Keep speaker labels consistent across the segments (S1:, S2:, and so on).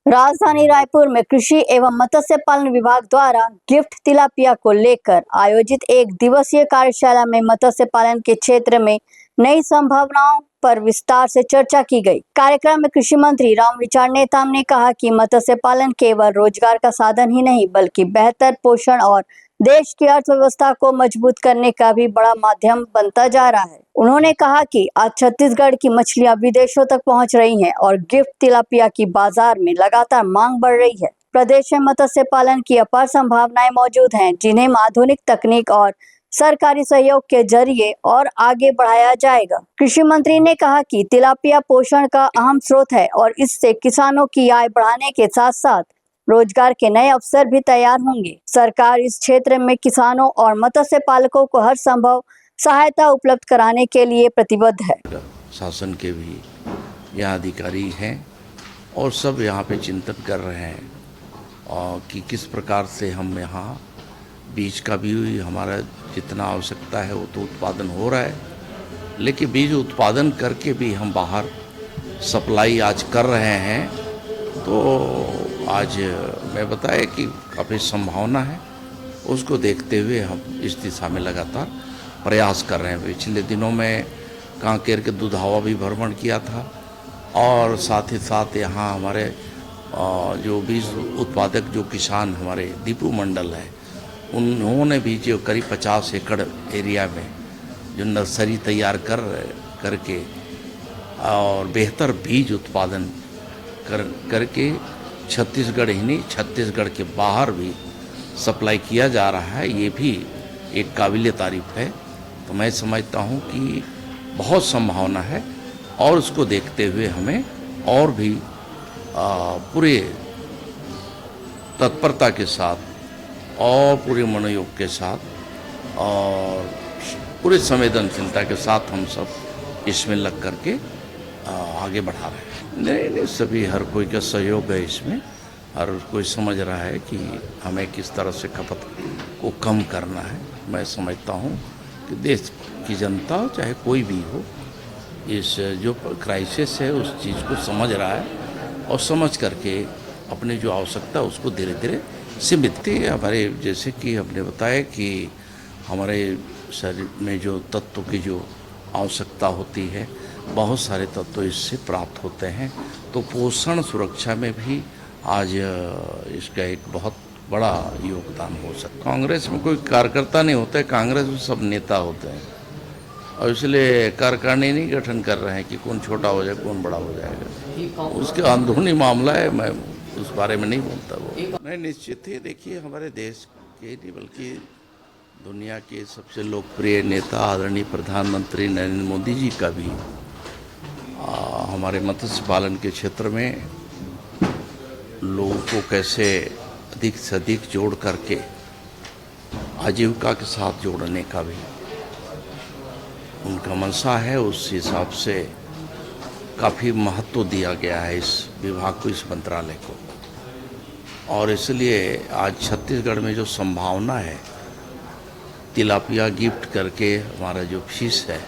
S1: राजधानी रायपुर में कृषि एवं मत्स्य पालन विभाग द्वारा गिफ्ट तिलापिया को लेकर आयोजित एक दिवसीय कार्यशाला में मत्स्य पालन के क्षेत्र में नई संभावनाओं पर विस्तार से चर्चा की गई। कार्यक्रम में कृषि मंत्री रामविचार नेताम ने कहा कि मत्स्य पालन केवल रोजगार का साधन ही नहीं बल्कि बेहतर पोषण और देश की अर्थव्यवस्था को मजबूत करने का भी बड़ा माध्यम बनता जा रहा है। उन्होंने कहा कि आज छत्तीसगढ़ की मछलियां विदेशों तक पहुंच रही हैं और गिफ्ट तिलापिया की बाजार में लगातार मांग बढ़ रही है। प्रदेश में मत्स्य पालन की अपार संभावनाएं मौजूद हैं, जिन्हें आधुनिक तकनीक और सरकारी सहयोग के जरिए और आगे बढ़ाया जाएगा। कृषि मंत्री ने कहा कि तिलापिया पोषण का अहम स्रोत है और इससे किसानों की आय बढ़ाने के साथ साथ रोजगार के नए अवसर भी तैयार होंगे। सरकार इस क्षेत्र में किसानों और मत्स्य पालकों को हर संभव सहायता उपलब्ध कराने के लिए प्रतिबद्ध है।
S2: शासन के भी यहाँ अधिकारी हैं और सब यहाँ पे चिंतन कर रहे हैं और कि किस प्रकार से हम यहाँ बीज का भी हमारा जितना आवश्यकता है वो तो उत्पादन हो रहा है, लेकिन बीज उत्पादन करके भी हम बाहर सप्लाई आज कर रहे हैं। तो आज मैं बताया कि काफ़ी संभावना है, उसको देखते हुए हम इस दिशा में लगातार प्रयास कर रहे हैं। पिछले दिनों में कांकेर के दुधावा भी भ्रमण किया था और साथ ही साथ यहाँ हमारे जो बीज उत्पादक जो किसान हमारे दीपू मंडल है, उन्होंने भी जो करीब 50 एकड़ एरिया में जो नर्सरी तैयार करके और बेहतर बीज उत्पादन करके छत्तीसगढ़ ही नहीं छत्तीसगढ़ के बाहर भी सप्लाई किया जा रहा है। ये भी एक काबिल तारीफ है। तो मैं समझता हूँ कि बहुत संभावना है और उसको देखते हुए हमें और भी पूरे तत्परता के साथ और पूरे मनोयोग के साथ और पूरे संवेदनशीलता के साथ हम सब इसमें लग करके आगे बढ़ा रहे हैं। नहीं, सभी हर कोई का सहयोग है इसमें। हर कोई समझ रहा है कि हमें किस तरह से खपत को कम करना है। मैं समझता हूँ कि देश की जनता चाहे कोई भी हो, इस जो क्राइसिस है उस चीज़ को समझ रहा है और समझ करके अपनी जो आवश्यकता है उसको धीरे धीरे सीमित हमारे जैसे कि हमने बताया कि हमारे शरीर में जो तत्व की जो आवश्यकता होती है, बहुत सारे तत्व इससे प्राप्त होते हैं। तो पोषण सुरक्षा में भी आज इसका एक बहुत बड़ा योगदान हो सकता है। कांग्रेस में कोई कार्यकर्ता नहीं होता है, कांग्रेस में सब नेता होते हैं और इसलिए कार्यकारिणी नहीं गठन कर रहे हैं कि कौन छोटा हो जाए कौन बड़ा हो जाएगा। उसके अंदरूनी मामला है, मैं उस बारे में नहीं बोलता। वो नहीं, निश्चित ही देखिए हमारे देश के नहीं बल्कि दुनिया के सबसे लोकप्रिय नेता आदरणीय प्रधानमंत्री नरेंद्र मोदी जी का भी हमारे मत्स्य पालन के क्षेत्र में लोगों को कैसे अधिक से अधिक जोड़ करके आजीविका के साथ जोड़ने का भी उनका मंशा है। उस हिसाब से काफ़ी महत्व दिया गया है इस विभाग को, इस मंत्रालय को। और इसलिए आज छत्तीसगढ़ में जो संभावना है तिलापिया गिफ्ट करके हमारा जो फिश है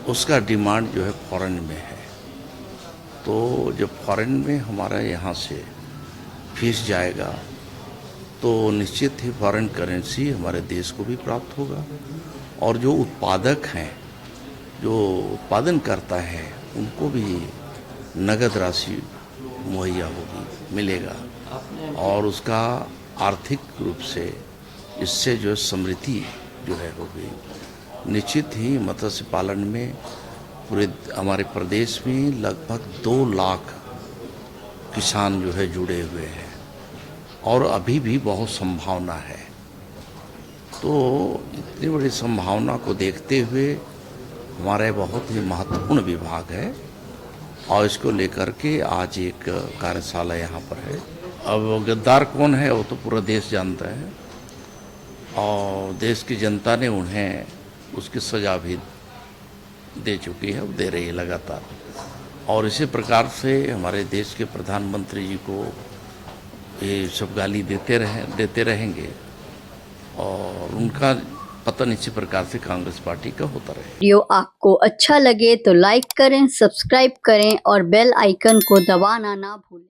S2: उसका डिमांड जो है फॉरेन में है। तो जब फॉरेन में हमारा यहाँ से फिश जाएगा तो निश्चित ही फॉरेन करेंसी हमारे देश को भी प्राप्त होगा और जो उत्पादक हैं, जो उत्पादन करता है, उनको भी नगद राशि मुहैया होगी, मिलेगा और उसका आर्थिक रूप से इससे जो समृद्धि जो है होगी। निश्चित ही मत्स्य पालन में पूरे हमारे प्रदेश में लगभग 2 लाख किसान जो है जुड़े हुए हैं और अभी भी बहुत संभावना है। तो इतनी बड़ी संभावना को देखते हुए हमारा बहुत ही महत्वपूर्ण विभाग है और इसको लेकर के आज एक कार्यशाला यहाँ पर है। अब गद्दार कौन है वो तो पूरा देश जानता है और देश की जनता ने उन्हें उसकी सज़ा भी दे चुकी है, दे रही है लगातार। और इसी प्रकार से हमारे देश के प्रधानमंत्री जी को ये सब गाली देते रहेंगे और उनका पतन इसी प्रकार से कांग्रेस पार्टी का होता रहे।
S1: वीडियो आपको अच्छा लगे तो लाइक करें, सब्सक्राइब करें और बेल आइकन को दबाना ना भूलें।